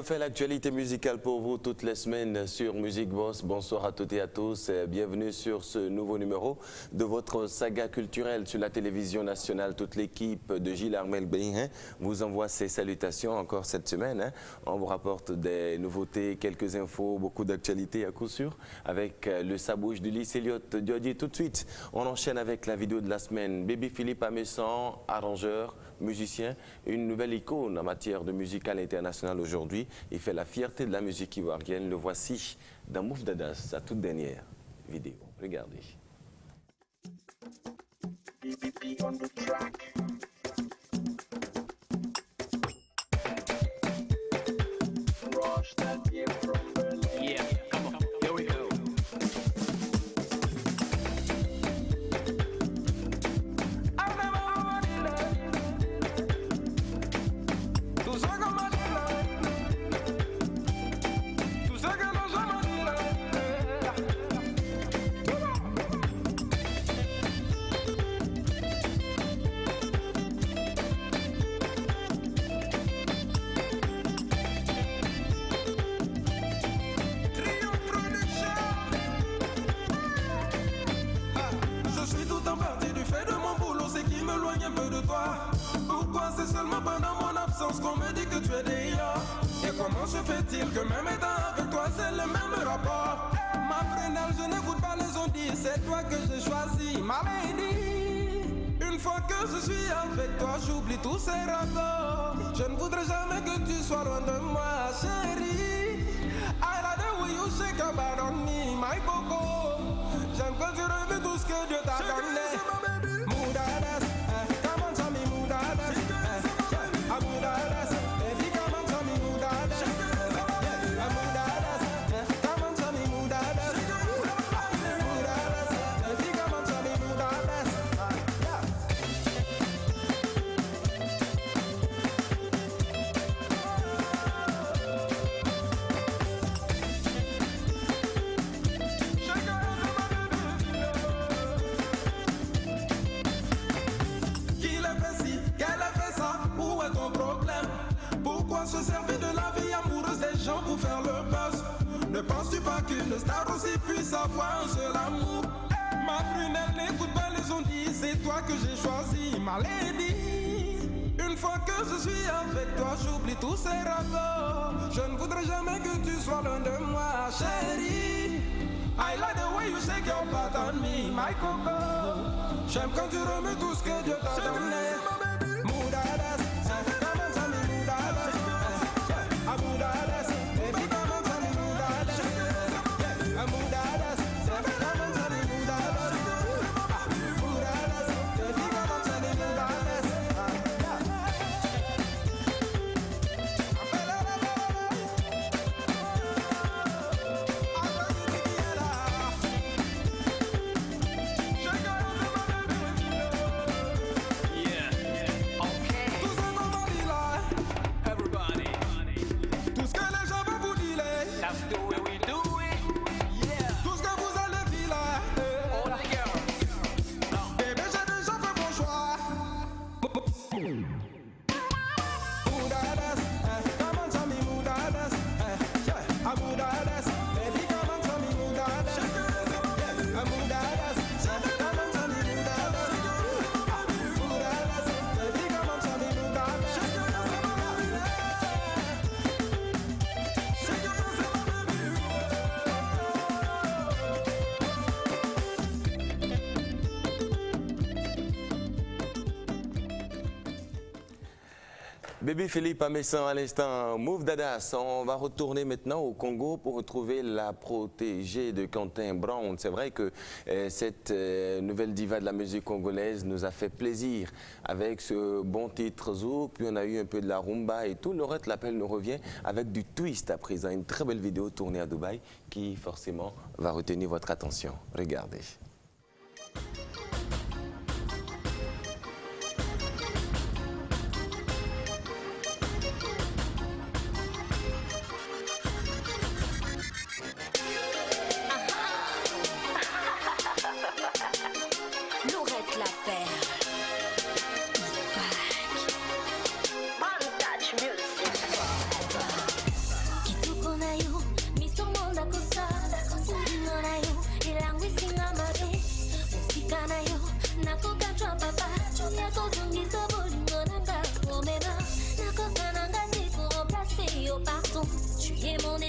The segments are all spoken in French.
refait l'actualité musicale pour vous toutes les semaines sur Music Boss. Bonsoir à toutes et à tous. Bienvenue sur ce nouveau numéro de votre saga culturelle sur la télévision nationale. Toute l'équipe de Gilles Armel Béhin vous envoie ses salutations encore cette semaine. On vous rapporte des nouveautés, quelques infos, beaucoup d'actualités à coup sûr avec le sabouche du lycée Elliott Diodier. Tout de suite, on enchaîne avec la vidéo de la semaine. Baby Philippe Amessan, arrangeur, musicien, une nouvelle icône en matière de musicale internationale aujourd'hui. Il fait la fierté de la musique ivoirienne. Le voici dans Move Dadas, sa toute dernière vidéo. Regardez. Yeah, come on, here we go. Pourquoi c'est seulement pendant mon absence qu'on me dit que tu es déjà? Et comment se fait-il que même étant avec toi c'est le même rapport? Ma prunelle, je n'écoute pas les ondits, c'est toi que j'ai choisi, ma lady. Une fois que je suis avec toi, j'oublie tous ces rapports. Je ne voudrais jamais que tu sois loin de moi, chérie. I like the way you shake your body on me, my coco. J'aime quand tu remets tout ce que Dieu t'a donné. Moudadas. Se servir de la vie amoureuse des gens pour faire le buzz. Ne penses-tu pas qu'une star aussi puisse avoir un seul amour? Ma prunelle, n'écoute pas les ondits, c'est toi que j'ai choisi, ma lady. Une fois que je suis avec toi, j'oublie tous ces rapports. Je ne voudrais jamais que tu sois loin de moi, chérie. I like the way you shake your butt on me, my coco. J'aime quand tu remets tout ce que Dieu t'a donné. Moudadas. Baby Philippe Amessan à l'instant, Move Dadas. On va retourner maintenant au Congo pour retrouver la protégée de Quentin Brown. C'est vrai que cette nouvelle diva de la musique congolaise nous a fait plaisir avec ce bon titre Zouk. Puis on a eu un peu de la rumba et tout. Laurette L'appel nous revient avec du twist à présent. Une très belle vidéo tournée à Dubaï qui forcément va retenir votre attention. Regardez.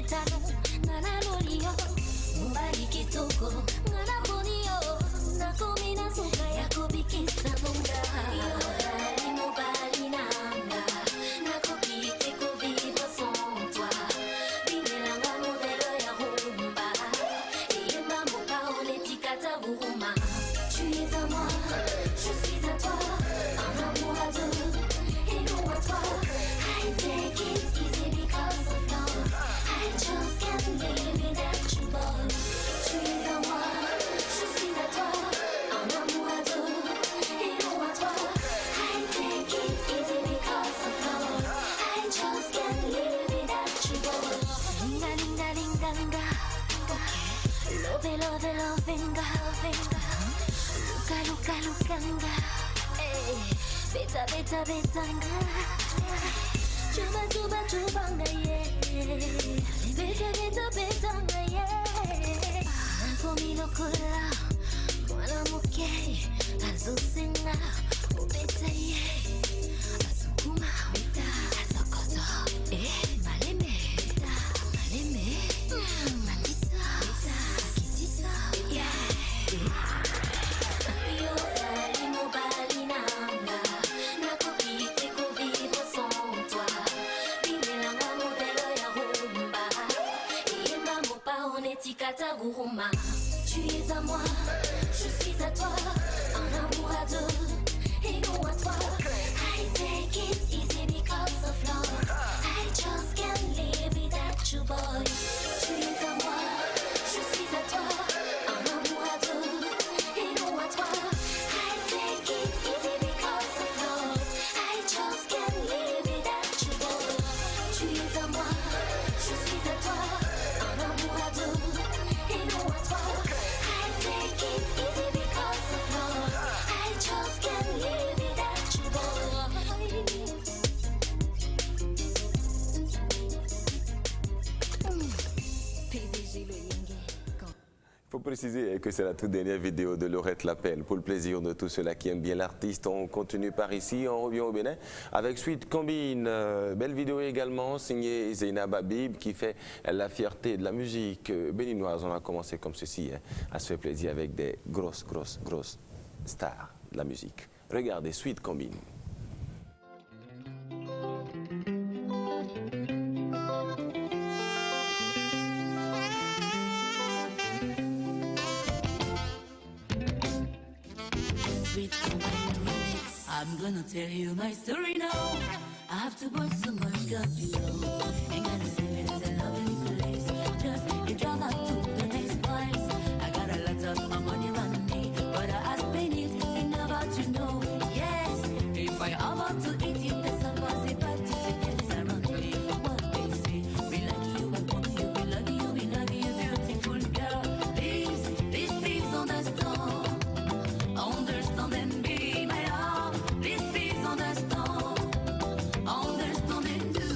talo ngana lolio mubali kitoko ngana bonio nakomina suka yako bikisa bonga yofali mubali nanga nakopite ko vivre sans toi binelanga modelo ya rumba yemba moka oletikata buruma tu es à moi je suis à toi un amour à deux et non à toi I take it easy because of love I just can't live without you boy tu es à moi je suis à toi un amour à deux et non à toi I take it easy because of love I just can't live without you boy linga linga linga linga love love love venga venga luka luka lukanga hey beta beta betanga chuba chuba chubanga yeah beta beta betanga yeah nakomi lokola mwana moke azosenga obeta yeah asukuma beta asokoto maleme beta maleme matisa beta kitisa yeah yo fali mobali nanga nakopite ko vivre sans toi binelanga modelo ya rumba yemba mopa onetikata guruma tu es à moi je suis à toi un amour à deux et non à toi I take it easy because of love I just can't live without you boy tu es à moi je suis à toi un amour à deux et non à toi I take it easy because of love I just can't live without you boy tu es à moi je suis à toi un amour à deux et non à toi I take it easy because of love I just can't live without you boy PDG le Yenge. Il faut préciser que c'est la toute dernière vidéo de Laurette Lapelle. Pour le plaisir de tous ceux-là qui aiment bien l'artiste, on continue par ici, on revient au Bénin avec Sweet Combine. Belle vidéo également signée Zeynab Habib qui fait la fierté de la musique béninoise. On a commencé comme ceci, à se faire plaisir avec des grosses stars de la musique. Regardez Sweet Combine. Sweet Combine remix. I'm gonna tell you my story now. I have to put so much God below. Ain't gonna say it is a lovely place. Just a drama to the next place. I got a lot of my money on me, but I spend it enough to know. Yes, if I about to eat it, there's a possibility to get around me. What they say, we like you, we want you, we love you, beautiful girl. Please understand. Understand and be my love. Please understand. Understand and do.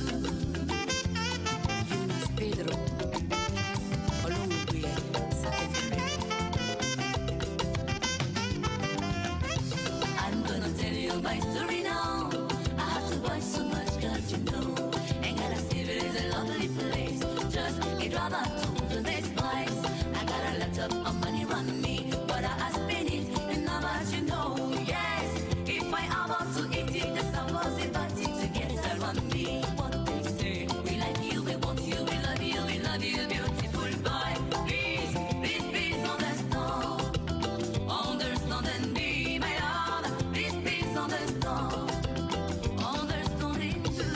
Yunus Pedro Olumbuye Sakefere. I'm gonna tell you my story now. I have to buy so much, God, you know. Ain't gonna say it is a lovely place. Just get rather to the next place. I got a lot of money on me, but I spend it and now as you know. Yes, if I about to eat it, there's a possibility to get around me. What they say, we like you, we want you, we love you, beautiful boy. Please understand. Understand and be my love. Please understand. Understand and do.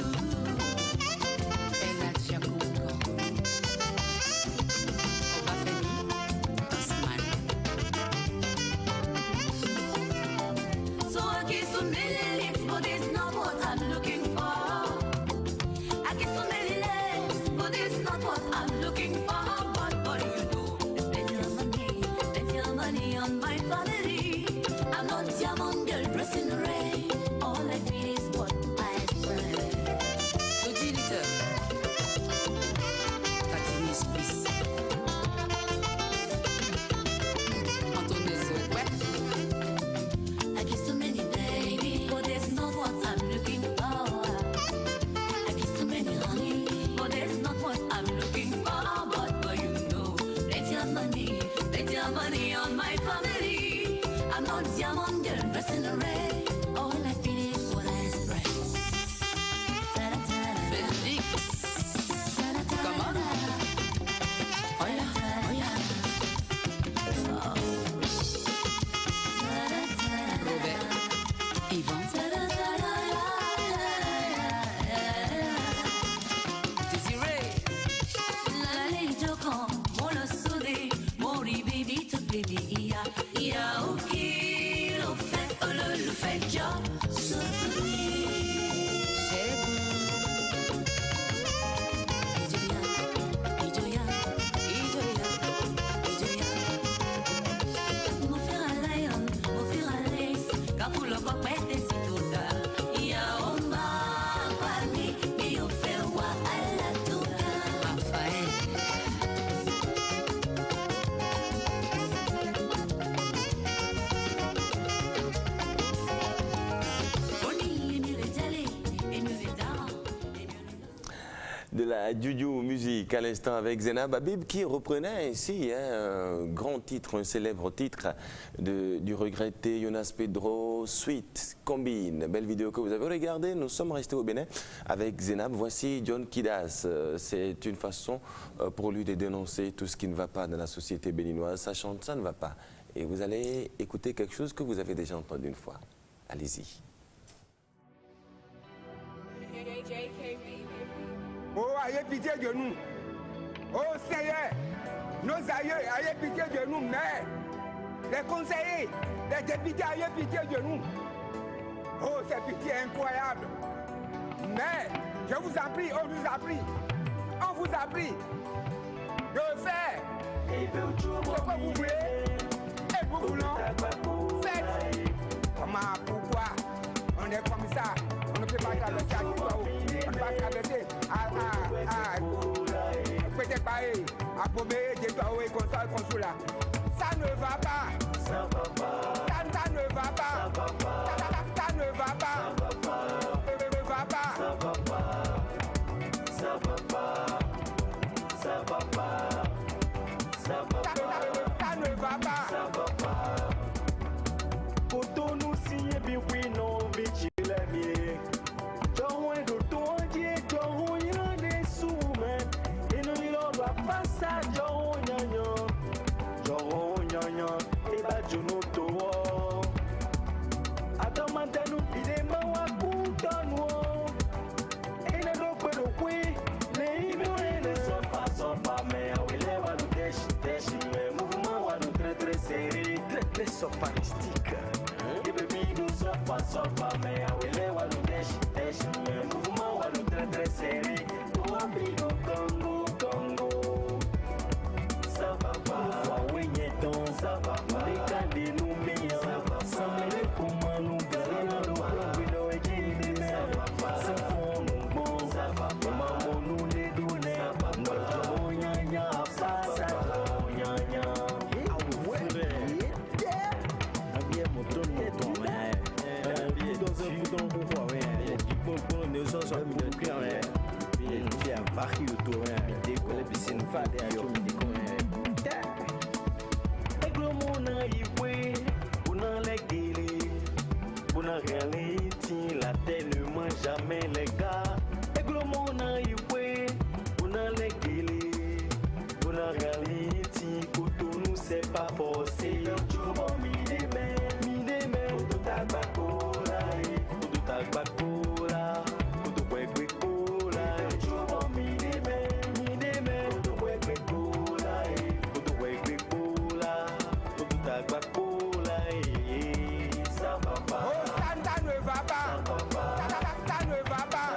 So I kiss so many lips, but it's not what I'm looking for. I kiss so many lips, but it's not what I'm looking for. But you know, there's plenty of money on my family. I'm not diamond girl dressed in red. All I feel is what I spread. I kiss so many baby, but there's not what I'm looking for. I kiss so many honey, but there's not what I'm looking for. money on my family. I'm not diamond girl dressed in the red. All I feel is what I express. Felix, come on. Oh yeah, oh yeah. Robert, Yvan. De la Juju musique à l'instant avec Zénab Habib qui reprenait ainsi un grand titre, un célèbre titre du regretté Jonas Pedro, Sweet Combine. Belle vidéo que vous avez regardée. Nous sommes restés au Bénin avec Zénab. Voici John Kidas. C'est une façon pour lui de dénoncer tout ce qui ne va pas dans la société béninoise. Ça chante, ça ne va pas. Et vous allez écouter quelque chose que vous avez déjà entendu une fois. Allez-y. Oh, ayez pitié de nous. Oh Seigneur, nos aïeux, ayez pitié de nous, mais les conseillers, les députés, ayez pitié de nous. Oh, c'est pitié incroyable. Mais, je vous en prie, on vous a pris. On vous a pris de faire ce que vous voulez et vous voulons. Faites. Comment, pourquoi on est comme ça? On ne peut pas traverser à Kibaou. On ne va pas traverser peut-être pas à Bobé, Détoaou et Consul. Ça ne va pas. Ça ne va pas. Ça ne va pas. Ça ne va pas. Ça va pas. Ça va pas. Ça va pas. Ça va pas. Ça ne va pas. Ça va pas. Quand nous signons bien oui non vite les miens. Don't do don't ye don't you de sume. Et nous il doit passer John Nyanyan. Et bah Juno to. Attends maintenant il est mawa kutanwo. Et ne do pas do oui. Les ne sofa mais oui les va do dash mais mouvement va do très serré très sophistique. Et baby do sofa mais oui les va do dash mais mouvement va do très serré. Toi bido Congo. Ça va pas. Oui ton ça va pas. Les cadets nous meilleurs. Ça va pas. Ça me les comment nous garder dans le coin de l'équipe. Ça va pas. Ça font nous bon. Ça va pas. Maman nous les donner. Ça va pas. Oh nya ça oh nya. Ah ouais. Bien moto ni ton mais. Dans un bouton pour voir ouais. Du bon pour nous sommes sur le clair ouais. Puis bien varie autour ouais. Décoller piscine fade à yo. La terre ne mange jamais les gars. Et le monde a eu on a les guillis. On a réalité, couteau nous c'est pas forcé. Tout bon mine mais tout tabacola, tout tabacola, tout cola. Tout bon mine mais tout cola, tout tabacola. Ça va pas. Ça ne va pas. Ça ne va pas.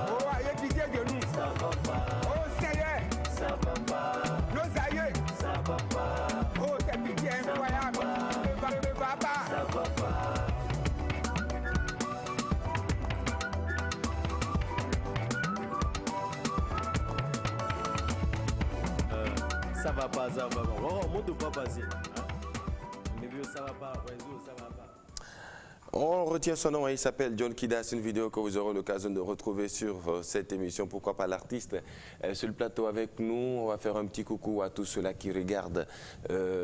Oh, ayez pitié de nous. Ça va pas. Oh, Seigneur. Ça va pas. Nos aïeux. Ça va pas. Oh, c'est pitié incroyable. Ça ne va pas. Ça va pas. Ça va pas, ça va pas. Oh, mon de pas passer. Mais ça va pas, réseau, ça va pas. On retient son nom, il s'appelle John Kida. C'est une vidéo que vous aurez l'occasion de retrouver sur cette émission. Pourquoi pas l'artiste sur le plateau avec nous. On va faire un petit coucou à tous ceux-là qui regardent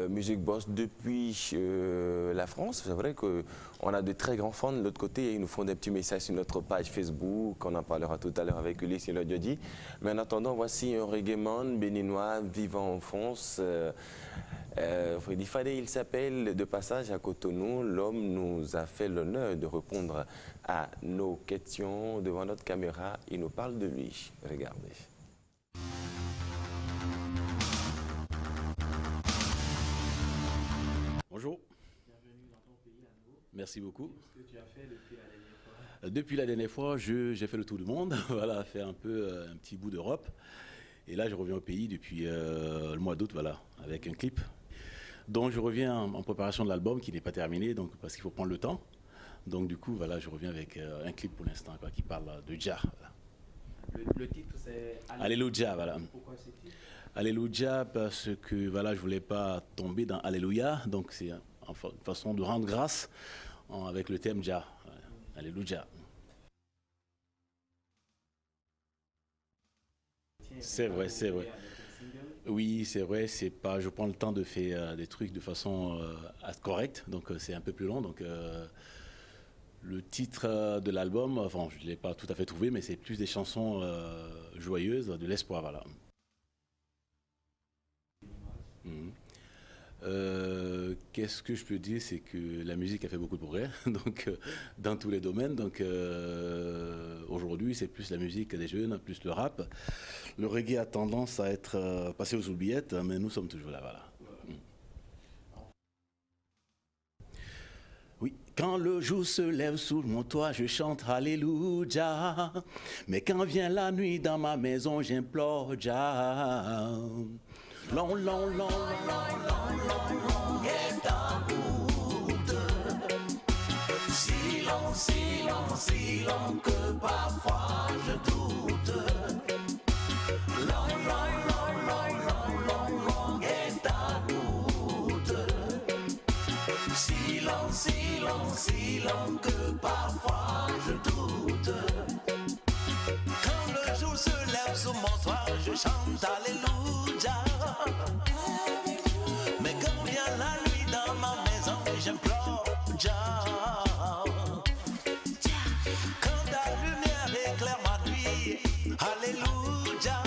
Music Boss depuis la France. C'est vrai qu'on a de très grands fans de l'autre côté et ils nous font des petits messages sur notre page Facebook. On en parlera tout à l'heure avec Ulysse et Lodiodi. Mais en attendant, voici un reggaeman béninois vivant en France. Freddy Fadé, il s'appelle. De passage à Cotonou, l'homme nous a fait l'honneur de répondre à nos questions devant notre caméra. Il nous parle de lui. Regardez. Bonjour. Bienvenue dans ton pays à nouveau. Merci beaucoup. Qu'est-ce que tu as fait depuis la dernière fois? Depuis la dernière fois, j'ai fait le tour du monde, voilà, fait un petit bout d'Europe. Et là, je reviens au pays depuis le mois d'août, voilà, avec un clip. Donc je reviens en préparation de l'album qui n'est pas terminé, donc, parce qu'il faut prendre le temps. Donc du coup, voilà, je reviens avec un clip pour l'instant qui parle de Jah. Voilà. Le titre c'est Alléluia, voilà. Pourquoi ce titre? Alléluia parce que voilà, je voulais pas tomber dans Alléluia, donc c'est une façon de rendre grâce avec le thème Jah. Voilà. Alléluia. C'est vrai, c'est vrai. Oui, c'est vrai, c'est pas. Je prends le temps de faire des trucs de façon correcte, donc c'est un peu plus long. Donc le titre de l'album, enfin, je l'ai pas tout à fait trouvé, mais c'est plus des chansons joyeuses, de l'espoir, voilà. Qu'est-ce que je peux dire, c'est que la musique a fait beaucoup de progrès, donc dans tous les domaines. Donc aujourd'hui, c'est plus la musique des jeunes, plus le rap. Le reggae a tendance à être passé aux oubliettes, mais nous sommes toujours là, voilà. Oui, quand le jour se lève sous mon toit, je chante Alléluia. Mais quand vient la nuit dans ma maison, j'implore Jah. Long, long, long, long, long, long, long est amour. Si long, si long, si long que parfois je doute. Long, long, long, long, long, long, long est amour. Si long, si long, si long que parfois je doute. Quand le jour se lève sous mon toit, je chante Alléluia. Mais quand vient la nuit dans ma maison, j'implore Jah. Quand ta lumière éclaire ma nuit, Alléluia.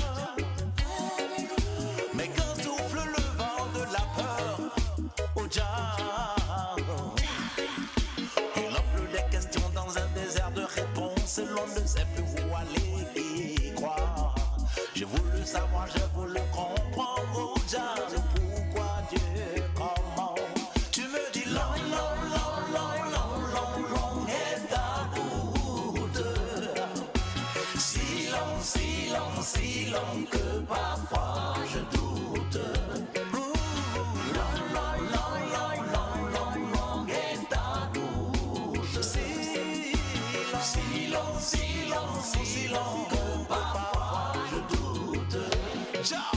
Mais quand souffle le vent de la peur, oh Jah. Il a plus des questions dans un désert de réponses, l'on ne sait plus où aller et croire. J'ai voulu savoir, j'ai voulu comprendre, oh Jah, pourquoi Dieu, comment. Tu me dis long, long, long, long, long, long, long est ta route. Si long, si long, si long que parfois je doute. Long, long, long, long, long, long, long est ta route. Si long, si long, si long que parfois je doute. Jah.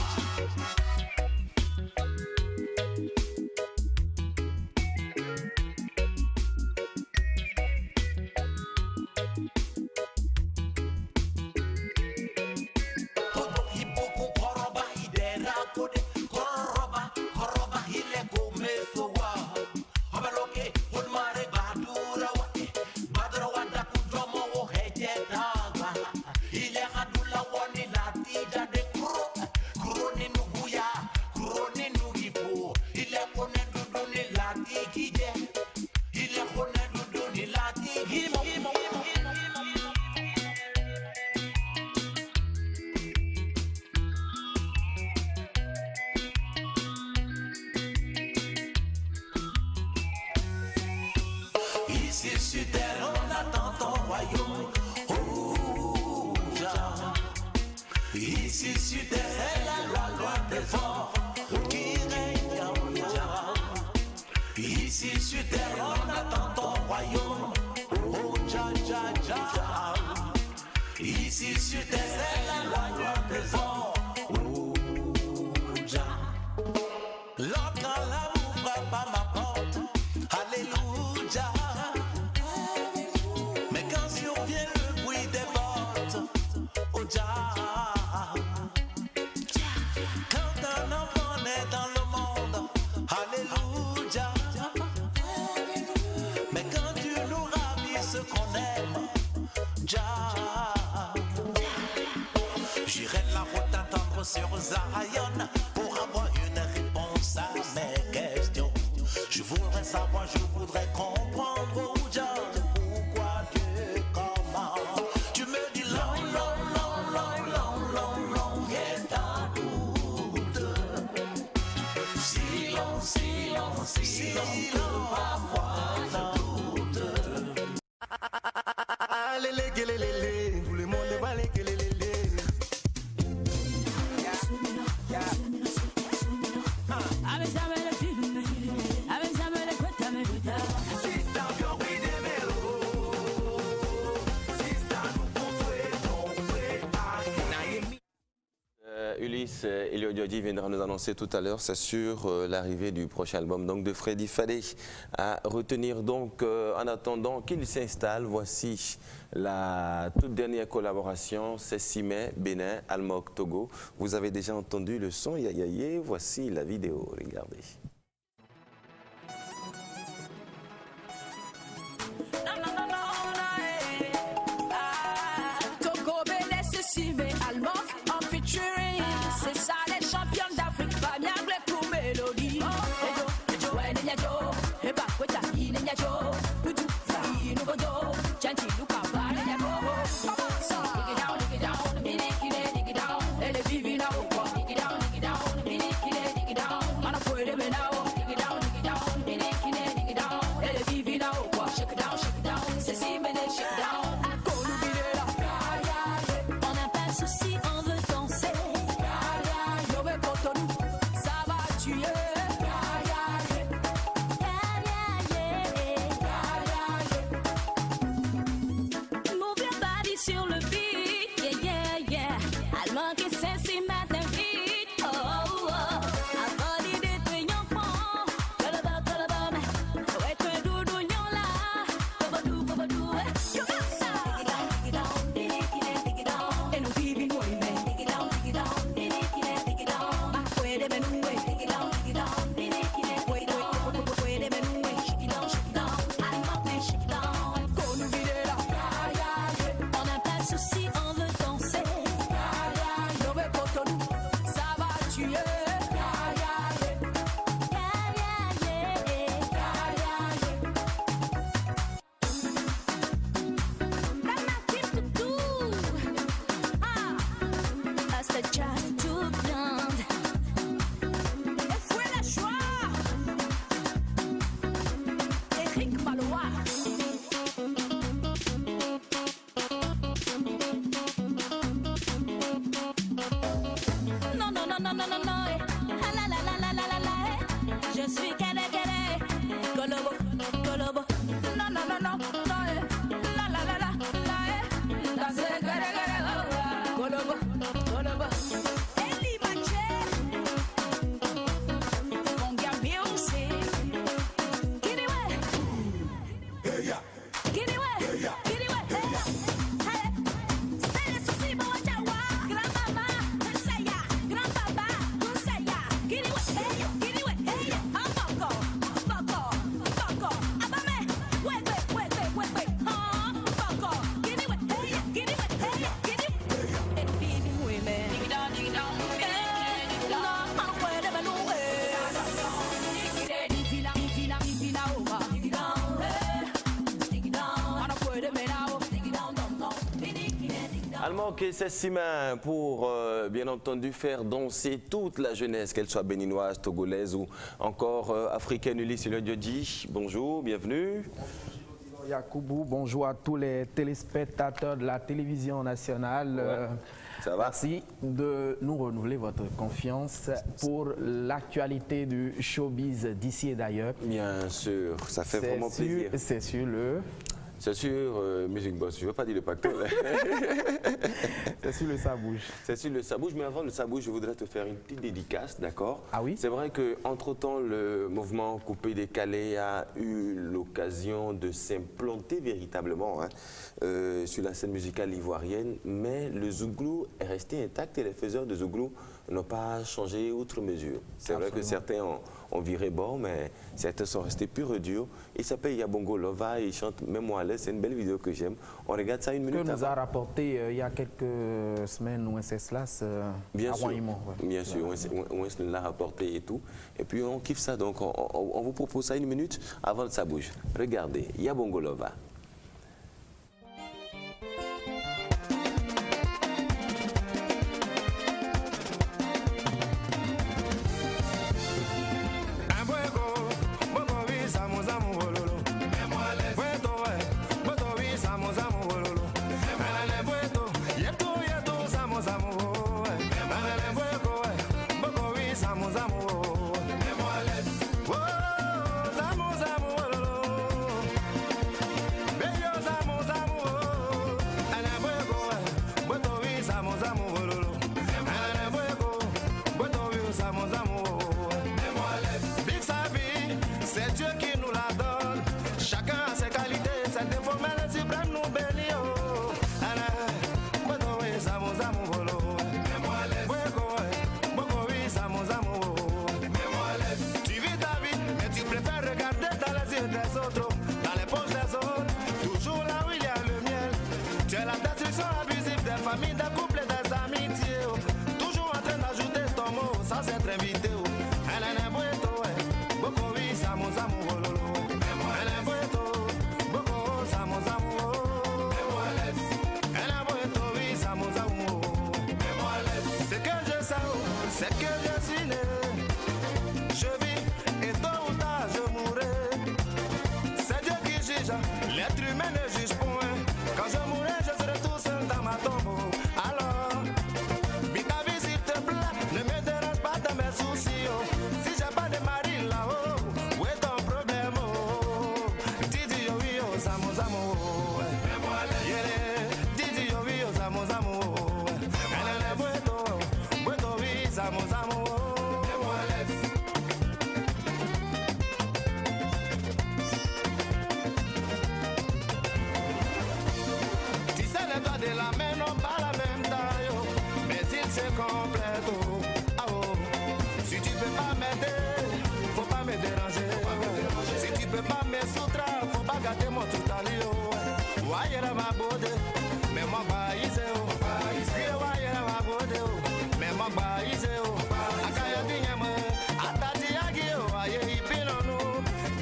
Ici sur terre, on attend ton royaume, oh Jah. Ici sur terre, c'est la loi des forts qui règne, oh Jah. Ici sur terre, on attend ton royaume, oh Jah, Jah, Jah. Ici sur terre, c'est la loi des forts, oh Jah. L'autre quand l'amour frappe à ma porte, alléluia. connaît dans le monde. Alléluia. Mais quand tu nous ravis ce qu'on aime, Jah, j'irai la route attendre sur Zion pour avoir une réponse à mes questions. Je voudrais savoir, je voudrais comprendre, oh Jah, pourquoi Dieu, comment. Tu me dis long, long, long, long, long, long, long, et ta doute. Silence, silence, silence, parfois je doute. Allez, tout le monde va les gueuler. Ulysse Elio Diodi viendra nous annoncer tout à l'heure, c'est sur l'arrivée du prochain album donc de Freddy Fadé. À retenir donc en attendant qu'il s'installe, voici la toute dernière collaboration, c'est 6 mai, Bénin, Almok, Togo. Vous avez déjà entendu le son, yayaye, voici la vidéo, regardez. Togo, Bénin, c'est 6 mai, Almok, en featuring. C'est ça les champions d'Afrique, pas bien pour mélodie. Oh, ouais, n'est-ce pas? Et pas quoi t'as dit, n'est-ce pas? Tout ça, il nous godo, chanti, nous pas, n'est-ce pas? Dig it down, dig it down, elle est vive là ou quoi? Dig it down, dig it down, on a fait des ménages. Dig it down, elle est vive là ou quoi? Shake it down, c'est si mais shake it down. On n'a pas de soucis, on veut danser. Ça va tuer. Move your body sur le beat, yeah, yeah, yeah. Almok et Sensi matin vite, oh, oh, oh. Avant l'idée de yon pont, colaba, ouais, toi doudou yon là, babadou, you got ça. Dig it down, Et nous vivons nous aimer. dig it down. Ah, ouais, des menoués. Qu'on nous vide là. On n'a pas de soucis, on veut danser. Mauvais poteau, ça va tuer. Et fouet la joie. Eric Malois. Non, eh. Ah, la, eh. Je suis kele. Golobo. Non, eh. Eh. Danser, Golobo. Eli Maché. Fongia Music. Kiriwe. C'est les soucis, bon, Jawa. Grand-maman, conseilla. Grand-papa, conseilla. Kiriwe, hey, Amboko. Abame, wait. Amboko. Kiriwe, hey. Et Bibi Women. Dig it down. Non, en ouais, de Benoué. Divina, Oma. Dig it down. On a fait de Menao. Dig it down. Almok et ses 6 mains pour, bien entendu, faire danser toute la jeunesse, qu'elle soit béninoise, togolaise ou encore africaine. Ulysse Elio Diodi, bonjour, bienvenue. Yacoubou, bonjour à tous les téléspectateurs de la télévision nationale. Ça va? Merci de nous renouveler votre confiance pour l'actualité du showbiz d'ici et d'ailleurs. Bien sûr, ça fait vraiment plaisir. C'est sur le... C'est sur Music Boss, je ne veux pas dire le pactole. C'est sur le Ça Bouge. C'est sur le Ça Bouge, mais avant le Ça Bouge, je voudrais te faire une petite dédicace, d'accord? Ah oui? C'est vrai qu'entre-temps, le mouvement coupé-décalé a eu l'occasion de s'implanter véritablement sur la scène musicale ivoirienne, mais le Zouglou est resté intact et les faiseurs de Zouglou n'ont pas changé outre mesure. C'est vrai que certains ont viré bord, mais certains sont restés pur dur. Il s'appelle Yabongo Lova, il chante Même moi à l'aise. C'est une belle vidéo que j'aime. On regarde ça une minute Que nous a avant. rapporté il y a quelques semaines ou un cesse-las Bien à sûr, Royaimont, ouais. bien sûr, on nous l'a rapporté et tout. Et puis on kiffe ça, donc on vous propose ça une minute avant que ça bouge. Regardez, Yabongo Lova. C'est Dieu qui nous la donne. Chacun a ses qualités, c'est des fois mais le suprême nous bénit. Tu vis ta vie, mais tu préfères regarder dans les yeux des autres, dans les poches des autres, toujours là où il y a le miel. Tu es la destruction abusive des familles, des couples et des amitiés. Toujours en train d'ajouter ton mot sans être invité. C'est que je suis né, je vis et tôt ou tard je mourrai. C'est Dieu qui juge, l'être humain ne juge point. Quand je mourrai, je serai tout seul dans ma tombe. Alors, vis ta vie s'il te plaît, ne me dérange pas dans mes soucis. Si j'ai pas de mari là-haut, où est ton problème? Didi yo oui yo samo samo, Didi yo oui yo samo samo. Tu sais les doigts de la main n'ont pas la même taille, mais ils se complètent. Ah oh. Si tu peux pas m'aider, faut pas me déranger. Si tu peux pas me soustraire, faut pas gâter mon tout à l'eau. Wayera ma bode, mais moi pas ici. Wayera ma bode, mais moi pas ici. Akaya binyama, atati agio, aye ipinonu.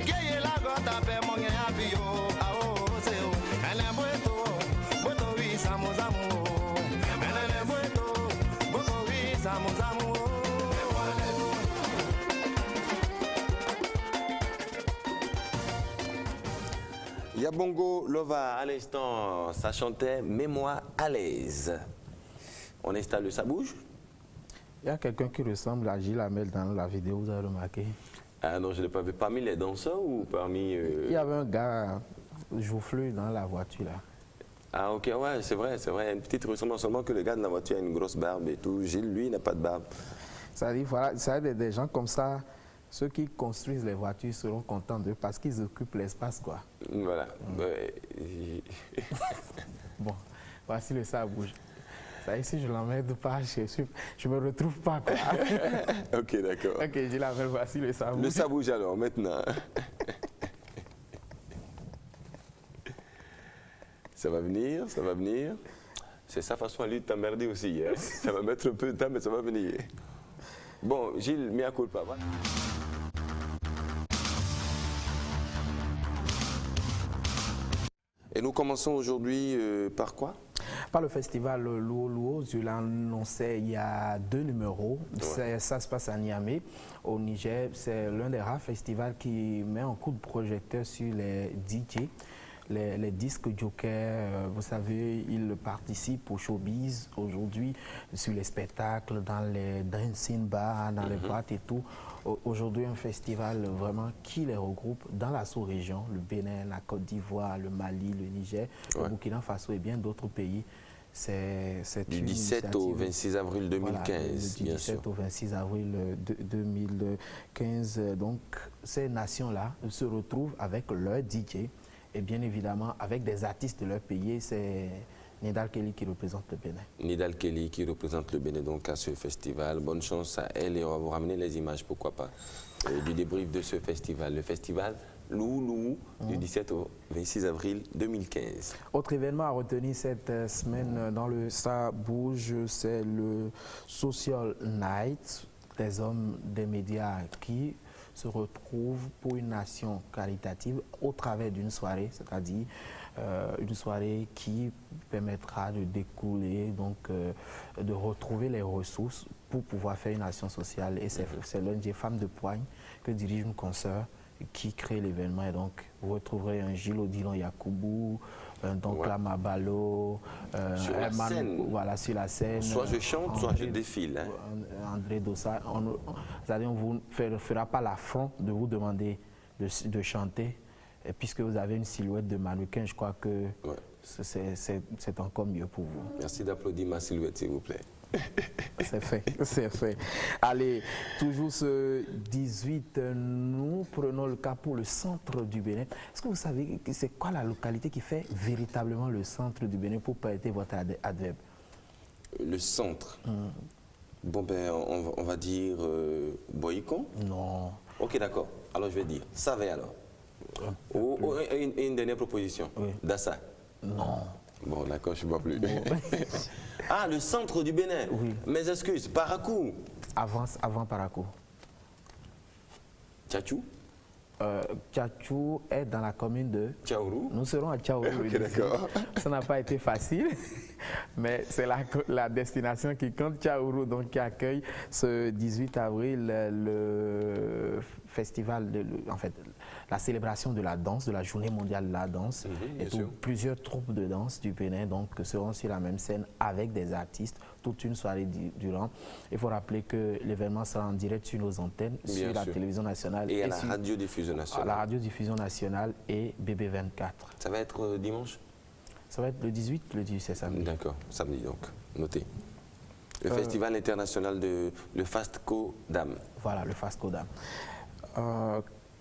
Geye la gota pe monye abio. Ah oh, c'est oh. Elle est boto oui samozamu. Elle est boto oui samozamu. Yabongo Lova, à l'instant, ça chantait Mets-moi à l'aise. On installe, ça bouge? Il y a quelqu'un qui ressemble à Gilles Hamel dans la vidéo, vous avez remarqué? Ah non, je ne l'ai pas vu. Parmi les danseurs ou parmi... Il y avait un gars joufflu dans la voiture là. Ah ok, ouais, c'est vrai, c'est vrai. Une petite ressemblance, seulement que le gars de la voiture a une grosse barbe et tout. Gilles, lui, il n'a pas de barbe. Ça dit, voilà, ça des gens comme ça, ceux qui construisent les voitures seront contents d'eux parce qu'ils occupent l'espace, quoi. Voilà. Ouais. Bon, voici le ça bouge. Ça y est, si je l'emmène pas, je me retrouve pas, quoi. Ok, d'accord. Ok, j'ai la belle, voici le ça bouge. Le ça bouge alors, maintenant. Ça va venir, ça va venir. C'est sa façon à lui de t'emmerder aussi. Hein. Ça va mettre un peu de temps, mais ça va venir. Bon, Gilles, mea culpa. Va. Et nous commençons aujourd'hui par quoi? Par le festival Luo Luo, je l'annonçais il y a 2 numéros. Ouais. Ça se passe à Niamey, au Niger. C'est l'un des rares festivals qui met un coup de projecteur sur les DJ. Les disques jokers, vous savez, ils participent au showbiz aujourd'hui, sur les spectacles, dans les dancing bars, dans les boîtes et tout. Aujourd'hui, un festival vraiment qui les regroupe dans la sous-région, le Bénin, la Côte d'Ivoire, le Mali, le Niger, le Burkina Faso et bien d'autres pays. C'est du 17 au 26 avril 2015, voilà, du 17 sûr. au 26 avril 2015. Donc, ces nations-là se retrouvent avec leur DJ. Et bien évidemment, avec des artistes de leur pays, c'est Nidal Kelly qui représente le Bénin. Nidal Kelly qui représente le Bénin donc à ce festival. Bonne chance à elle et on va vous ramener les images, pourquoi pas, du débrief de ce festival. Le festival Loulou du 17 au 26 avril 2015. Autre événement à retenir cette semaine dans le Ça bouge, c'est le Social Night, des hommes des médias qui se retrouvent pour une action caritative au travers d'une soirée, c'est-à-dire une soirée qui permettra de découler, donc de retrouver les ressources pour pouvoir faire une action sociale. Et c'est l'un des femmes de poigne que dirige une consoeur qui crée l'événement. Et donc vous retrouverez un Gilles Odilon Yakoubou, un Don Clama Balo, sur la scène. Voilà, sur la scène. Soit je chante, soit je défile. Hein. André Dossa, on ne vous fera pas l'affront de vous demander de chanter, et puisque vous avez une silhouette de mannequin, je crois que c'est encore mieux pour vous. Merci d'applaudir ma silhouette, s'il vous plaît. C'est fait, c'est fait. Allez, toujours ce 18, nous prenons le cas pour le centre du Bénin. Est-ce que vous savez c'est quoi la localité qui fait véritablement le centre du Bénin pour prêter votre adverbe? Le centre. Bon ben, on va dire Boycon. Non. Ok, d'accord. Alors je vais dire Savé alors. Une dernière proposition. Oui. Dassa. Non. Bon, d'accord, je ne vois plus. Ah, le centre du Bénin. Oui. Mes excuses, Parakou. Avant Parakou. Tchatchou. Tchatchou est dans la commune de Tchaourou. Nous serons à Tchaourou. Okay, d'accord. Ça n'a pas été facile, mais c'est la destination qui compte, Tchaourou, donc qui accueille ce 18 avril le festival, en fait, la célébration de la danse, de la journée mondiale de la danse. Et plusieurs troupes de danse du Bénin donc, seront sur la même scène avec des artistes toute une soirée durant. Il faut rappeler que l'événement sera en direct sur nos antennes, sur la télévision nationale. Et à la radiodiffusion nationale. À la radiodiffusion nationale et BB24. Ça va être dimanche? Ça va être le 18, le 18 c'est samedi. D'accord, samedi donc, notez. Le festival international de le Fastco Dame. Voilà, le Fastco Dame.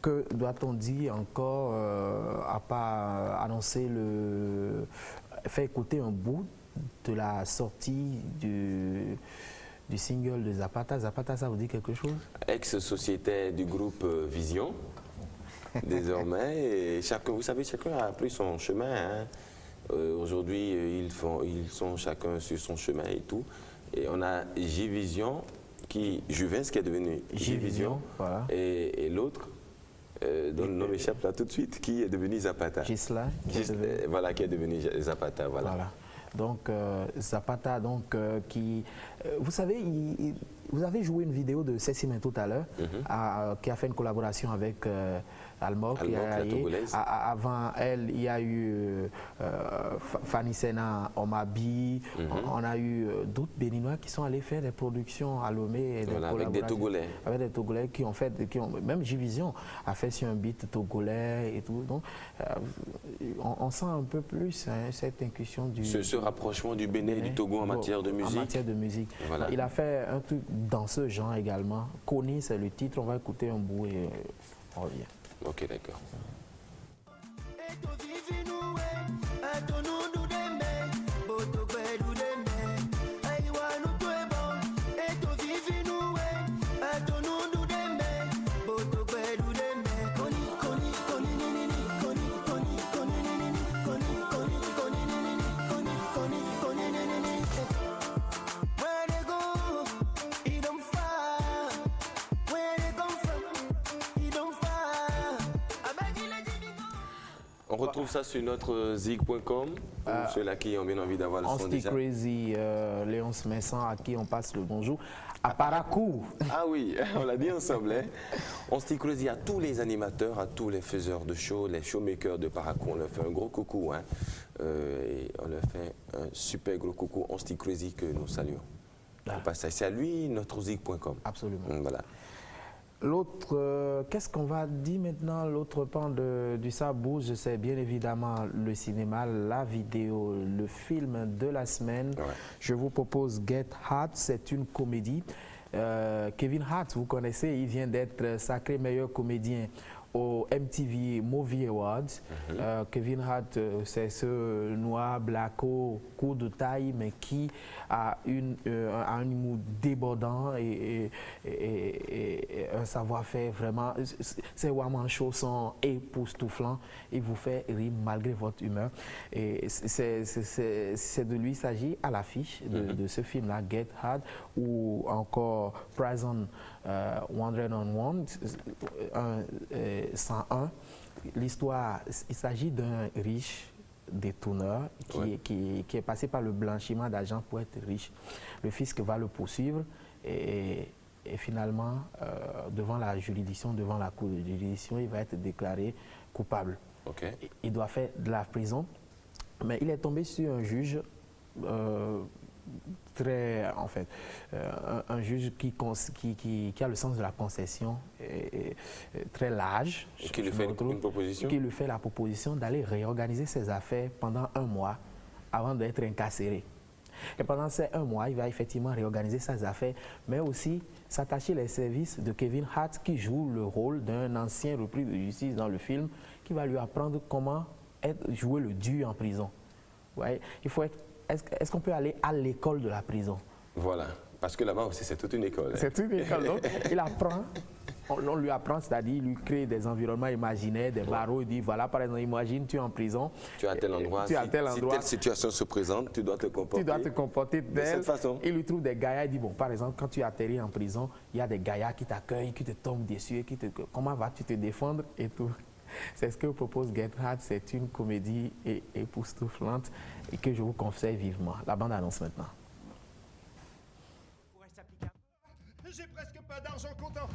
Que doit-on dire encore à part annoncer faire écouter un bout de la sortie du single de Zapata. Zapata, ça vous dit quelque chose? Ex-sociétaire du groupe Vision, désormais. Et vous savez, chacun a pris son chemin. Hein. Aujourd'hui, ils sont chacun sur son chemin et tout. Et on a J-Vision, Juvens qui est devenu J-Vision, voilà. Et l'autre, dont le nom m'échappe là tout de suite, qui est devenu Zapata. Gisela, voilà, qui est devenu Zapata. Voilà. Donc Zapata, donc, vous savez, vous avez joué une vidéo de Cécile tout à l'heure, qui a fait une collaboration avec Almok. Avant elle, il y a eu Fanny Sena, Omabi, on a eu d'autres Béninois qui sont allés faire des productions à Lomé. Avec des Togolais. Avec des Togolais qui ont fait, même J-Vision a fait sur un beat togolais et tout. Donc on sent un peu plus cette incursion du... Ce rapprochement du Bénin et du Togo en matière de musique. En matière de musique. Voilà. Il a fait un truc dans ce genre également. Koni, c'est le titre, on va écouter un bout et on revient. Ok, d'accord. On retrouve ça sur notre zig.com pour ceux-là qui ont bien envie d'avoir le son déjà. Crazy, Léon Smessan, à qui on passe le bonjour. À Parakou. Ah oui, on l'a dit ensemble. Hein. On Stick Crazy à tous les animateurs, à tous les faiseurs de show, les showmakers de Parakou. On leur fait un gros coucou. Hein. Et on leur fait un super gros coucou. On Stick Crazy que nous saluons. On passe c'est à lui, notre zig.com. Absolument. Voilà. L'autre, qu'est-ce qu'on va dire maintenant? L'autre pan du Ça bouge, c'est bien évidemment le cinéma, la vidéo, le film de la semaine. Ouais. Je vous propose Get Hard, c'est une comédie. Kevin Hart, vous connaissez, il vient d'être sacré meilleur comédien au MTV Movie Awards. Kevin Hart, c'est ce noir blacko, court de taille, mais qui a un humour débordant et un savoir-faire vraiment. Ses one-man-shows sont époustouflants. Il vous fait rire malgré votre humeur. Et c'est de lui qu'il s'agit à l'affiche de ce film-là, Get Hard, ou encore Prison 101, 101. L'histoire, il s'agit d'un riche détourneur qui est passé par le blanchiment d'argent pour être riche. Le fisc va le poursuivre et finalement, devant la juridiction, devant la cour de juridiction, il va être déclaré coupable. Il doit faire de la prison, mais il est tombé sur un juge un juge qui a le sens de la concession très large. Qui lui fait une proposition? Qui lui fait la proposition d'aller réorganiser ses affaires pendant 1 mois avant d'être incarcéré. Et pendant ces 1 mois, il va effectivement réorganiser ses affaires, mais aussi s'attacher les services de Kevin Hart, qui joue le rôle d'un ancien repris de justice dans le film, qui va lui apprendre comment jouer le dur en prison. Ouais, est-ce qu'on peut aller à l'école de la prison? Voilà, parce que là-bas aussi c'est toute une école. C'est toute une école, donc il apprend, on lui apprend, c'est-à-dire il lui crée des environnements imaginaires, des barreaux, il dit voilà par exemple, imagine tu es en prison. Tu es à tel endroit, si telle situation se présente, tu dois te comporter, de cette façon. Il lui trouve des gaillards, il dit bon par exemple quand tu atterris en prison, il y a des gaillards qui t'accueillent, qui te tombent dessus, comment vas-tu te défendre et tout. C'est ce que propose Get Hard, c'est une comédie époustouflante et que je vous conseille vivement. La bande annonce maintenant. J'ai presque pas d'argent comptant.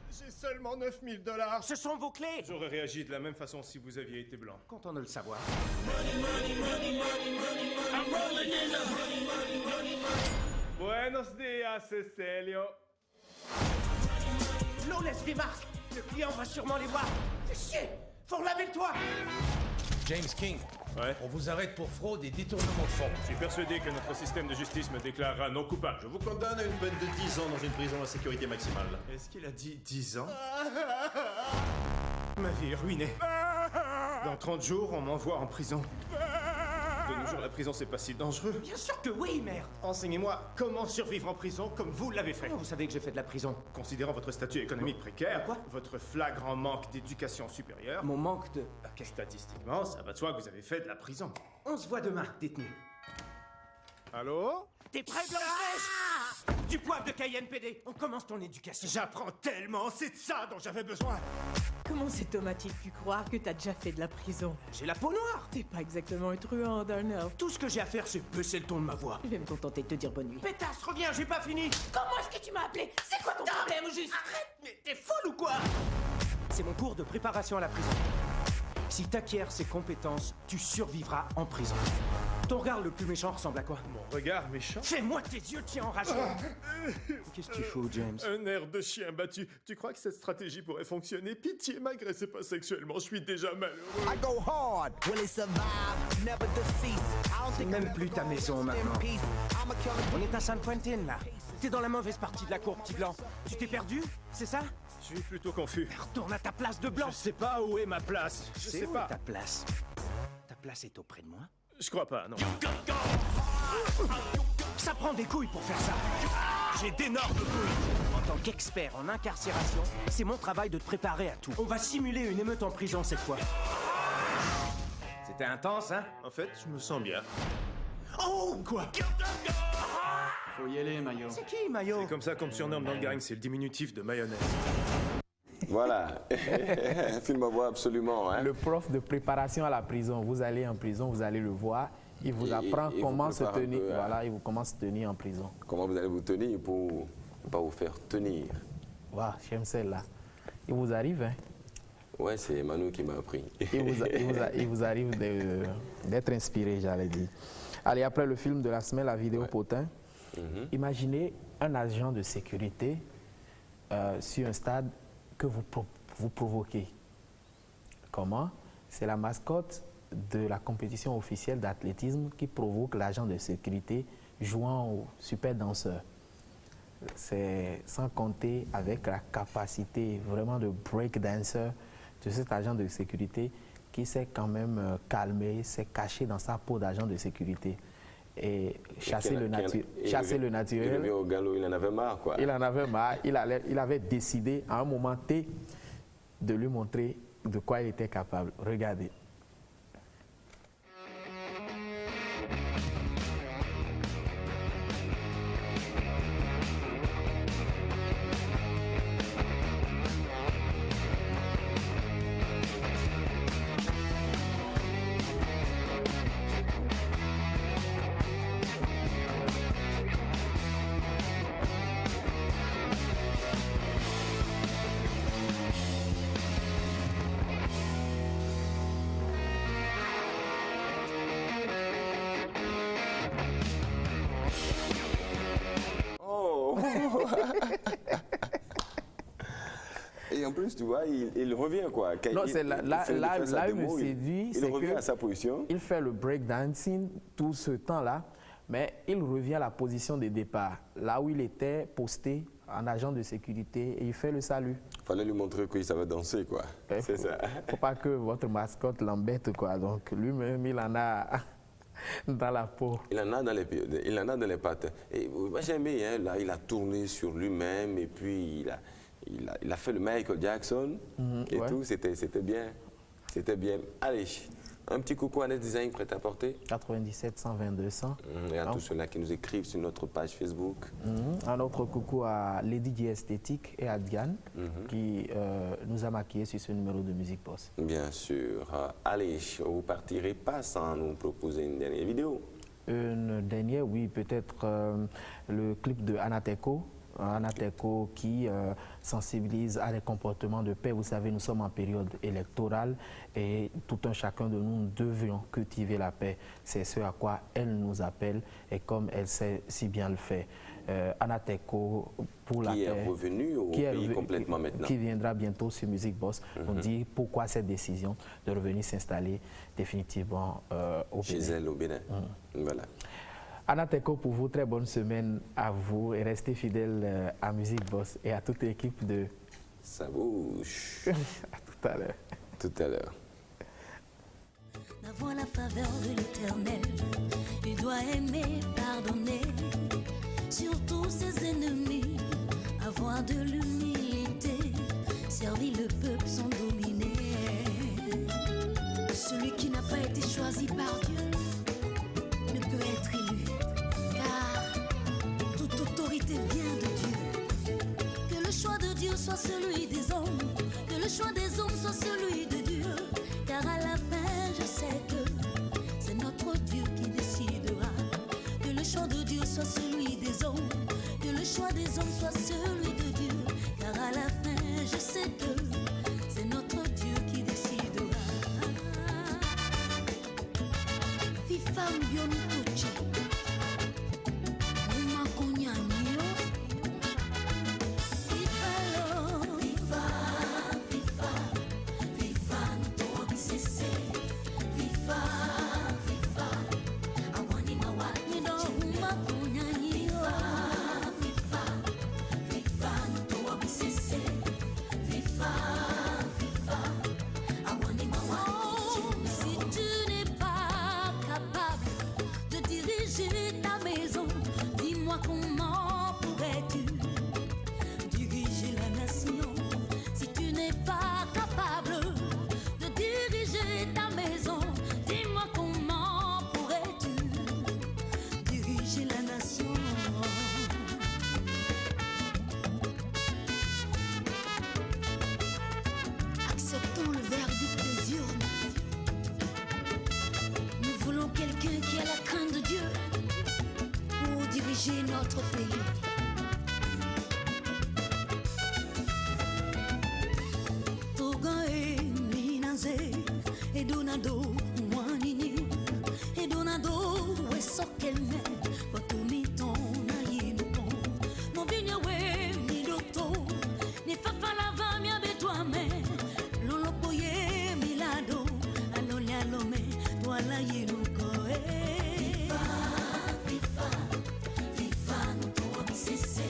J'ai seulement 9 000 $. Ce sont vos clés. J'aurais réagi de la même façon si vous aviez été blanc. Content de le savoir. Buenos días, Cecilio. L'eau laisse des marques. Le client va sûrement les voir. Fais chier. Faut relaver le toit. James King, on vous arrête pour fraude et détournement de fonds. Je suis persuadé que notre système de justice me déclarera non coupable. Je vous condamne à une peine de 10 ans dans une prison à sécurité maximale. Est-ce qu'il a dit 10 ans? Ma vie est ruinée. Dans 30 jours, on m'envoie en prison. De nos jours, la prison, c'est pas si dangereux. Bien sûr que oui, mère. Enseignez-moi comment survivre en prison comme vous l'avez fait. Comment vous savez que j'ai fait de la prison? Considérant votre statut économique précaire, Quoi? votre flagrant manque d'éducation supérieure, Mon manque de... statistiquement, ça va de soi que vous avez fait de la prison. On se voit demain, détenu. Allô? T'es prêt, Blanche-Neige? Du poivre de Cayenne PD. On commence ton éducation. J'apprends tellement, c'est de ça dont j'avais besoin. Comment cet homme a-t-il pu croire que t'as déjà fait de la prison? J'ai la peau noire. T'es pas exactement un truand, Darnell. Tout ce que j'ai à faire, c'est baisser le ton de ma voix. Je vais me contenter de te dire bonne nuit. Pétasse, reviens, j'ai pas fini. Comment est-ce que tu m'as appelé? C'est quoi ton problème, au juste? Arrête, mais t'es folle ou quoi? C'est mon cours de préparation à la prison. Si t'acquiers ces compétences, tu survivras en prison. Ton regard le plus méchant ressemble à quoi? Mon regard méchant? Fais-moi tes yeux de chien enragé. Qu'est-ce que tu fous, James? Un air de chien battu. Tu crois que cette stratégie pourrait fonctionner? Pitié, m'agressez pas sexuellement, je suis déjà malheureux. C'est même plus ta maison maintenant. On est à San Quentin, là. T'es dans la mauvaise partie de la cour, petit blanc. Tu t'es perdu? C'est ça? Je suis plutôt confus. Retourne à ta place de blanc. Je sais pas où est ma place. Je sais pas. Ta place. Ta place est auprès de moi? Je crois pas, non. Ça prend des couilles pour faire ça. J'ai d'énormes couilles. En tant qu'expert en incarcération, c'est mon travail de te préparer à tout. On va simuler une émeute en prison cette fois. C'était intense, hein? En fait, je me sens bien. Oh! Quoi? Faut y aller, Mayo. C'est qui, Mayo? C'est comme ça qu'on me surnomme dans le gang, c'est le diminutif de mayonnaise. Voilà, un film à voir absolument. Hein. Le prof de préparation à la prison, vous allez en prison, vous allez le voir, il vous apprend comment se tenir. Voilà, il vous commence à se tenir en prison. Comment vous allez vous tenir pour ne pas vous faire tenir. Waouh, j'aime celle-là. Il vous arrive, hein? Ouais, c'est Manu qui m'a appris. Il vous arrive d'être inspiré, j'allais dire. Allez, après le film de la semaine, la vidéo potin, imaginez un agent de sécurité sur un stade que vous provoquez. Comment? C'est la mascotte de la compétition officielle d'athlétisme qui provoque l'agent de sécurité jouant au super danseur. C'est sans compter avec la capacité vraiment de breakdancer de cet agent de sécurité qui s'est quand même calmé, s'est caché dans sa peau d'agent de sécurité et chasser le naturel. Il revient au galop, il en avait marre, quoi. Il en avait marre, il avait décidé à un moment T de lui montrer de quoi il était capable. Regardez. Et en plus, tu vois, il revient, quoi. Quand Non, c'est là il me séduit, il revient à sa position. Il fait le breakdancing tout ce temps-là, mais il revient à la position de départ, là où il était posté en agent de sécurité, et il fait le salut. Il fallait lui montrer qu'il savait danser, quoi. C'est ça. Faut pas que votre mascotte l'embête, quoi. Donc lui-même, il en a dans la peau. Il en a dans les pattes. Et moi, j'ai aimé, hein, là, il a tourné sur lui-même, et puis il a fait le Michael Jackson et tout, c'était bien. C'était bien. Allez, un petit coucou à Net Design prêt à porter. 97 120 200. Et à tous ceux-là qui nous écrivent sur notre page Facebook. Un autre coucou à Lady J Esthétique et à Diane qui nous a maquillés sur ce numéro de Musique Boss. Bien sûr. Allez, vous partirez pas sans nous proposer une dernière vidéo. Une dernière, oui, peut-être le clip de Anateco. Anateco qui sensibilise à des comportements de paix. Vous savez, nous sommes en période électorale et tout un chacun de nous devions cultiver la paix. C'est ce à quoi elle nous appelle et comme elle sait si bien le faire. Anateco pour la paix. Qui est revenu au pays complètement maintenant. Qui viendra bientôt sur Musique Boss. On dit pourquoi cette décision de revenir s'installer définitivement au Bénin. Chez elle au Bénin. Voilà. Anateco, pour vous, très bonne semaine à vous et restez fidèles à Musique Boss et à toute l'équipe de... Ça bouge. À tout à l'heure. Tout à l'heure. D'avoir la faveur de l'Éternel, il doit aimer, pardonner, surtout ses ennemis, avoir de l'humilité, servir le peuple sans dominer. Celui qui n'a pas été choisi par Dieu ne peut être élu, car toute autorité vient de Dieu. Que le choix de Dieu soit celui des hommes, que le choix des hommes soit celui de Dieu, car à la fin je sais que c'est notre Dieu qui décidera. Que le choix de Dieu soit celui des hommes, que le choix des hommes soit celui de Dieu, car à la fin je sais que c'est notre Dieu qui décidera. Fifam bionutoche, uma kunyanyiro. Fifalo, fifa, fifa, fifa, nuto bisese. Fifa, fifa, awani mawani no uma kunyanyiro. Fifa, fifa, nuto bisese. Fifa, fifa, awani mawani. Si tu n'es pas capable de diriger ta maison, dis-moi comment pourrais-tu diriger la nation? Si tu n'es pas capable de diriger ta maison, dis-moi comment pourrais-tu diriger la nation? Acceptons le verdict des urnes. Nous voulons quelqu'un qui a la crainte de Dieu pour diriger notre pays. Toga e minaze, e donado wanini, e donado e sokeme, batumito na yinupo. No vinya we mi doctor, ne fafalava mi abetwame, lolo boye milado, alolia lome, toala yinuko e. Fifa, fifa, no to abisese.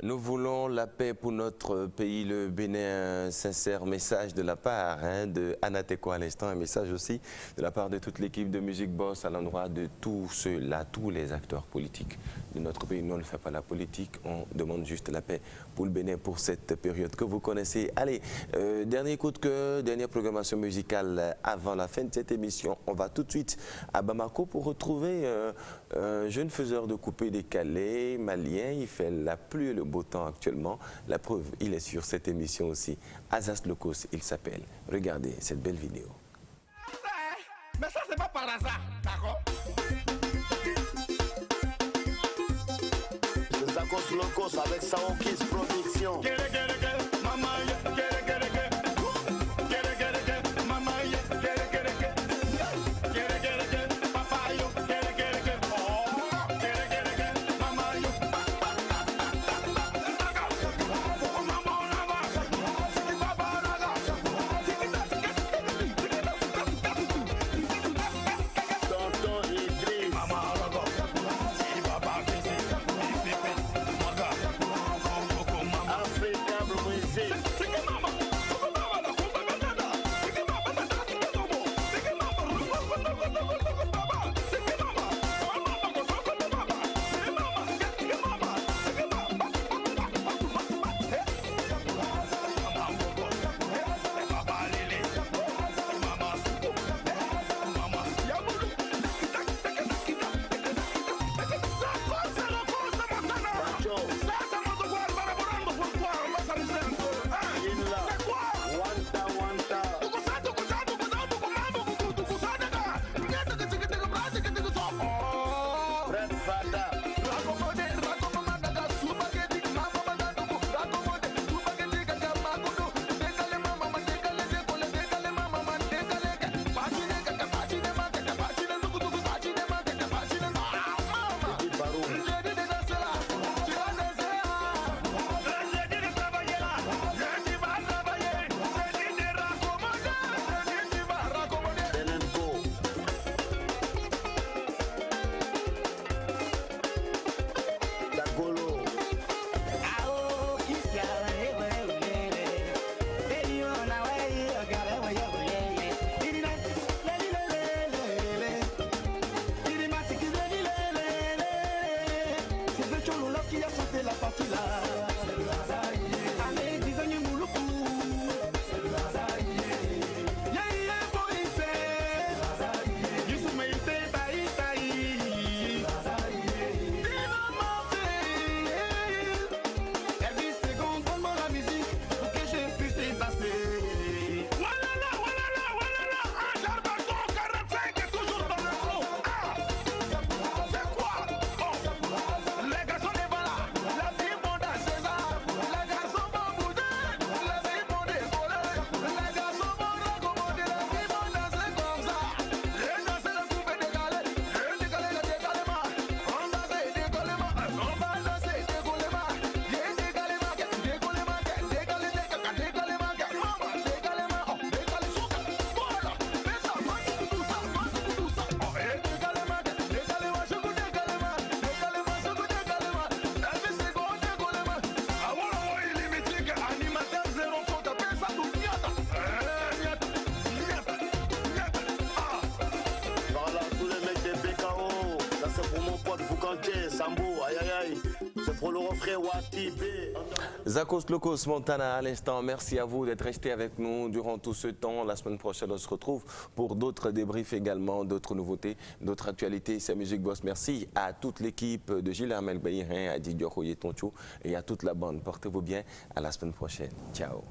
Nous voulons la paix pour notre pays, le Bénin. Un sincère message de la part de Anna Teko à l'instant, un message aussi de la part de toute l'équipe de Music Boss à l'endroit de tous ceux-là, tous les acteurs politiques de notre pays. Nous, on ne fait pas la politique, on demande juste la paix pour le Bénin pour cette période que vous connaissez. Allez, dernier coup de cœur, dernière programmation musicale avant la fin de cette émission. On va tout de suite à Bamako pour retrouver un jeune faiseur de coupé décalé, malien. Il fait la pluie et le beau temps actuellement. La preuve, il est sur cette émission aussi. Azas Locos, il s'appelle. Regardez cette belle vidéo. Mais ça, c'est pas par hasard, d'accord? C'est Zakos Locos avec Saokis Production. Zakos Locos Montana à l'instant, merci à vous d'être restés avec nous durant tout ce temps. La semaine prochaine, on se retrouve pour d'autres débriefs également, d'autres nouveautés, d'autres actualités. C'est Music Boss. Merci à toute l'équipe de Gilles Armel Bayirin, à Didier Royer Toncho et à toute la bande. Portez-vous bien. À la semaine prochaine. Ciao.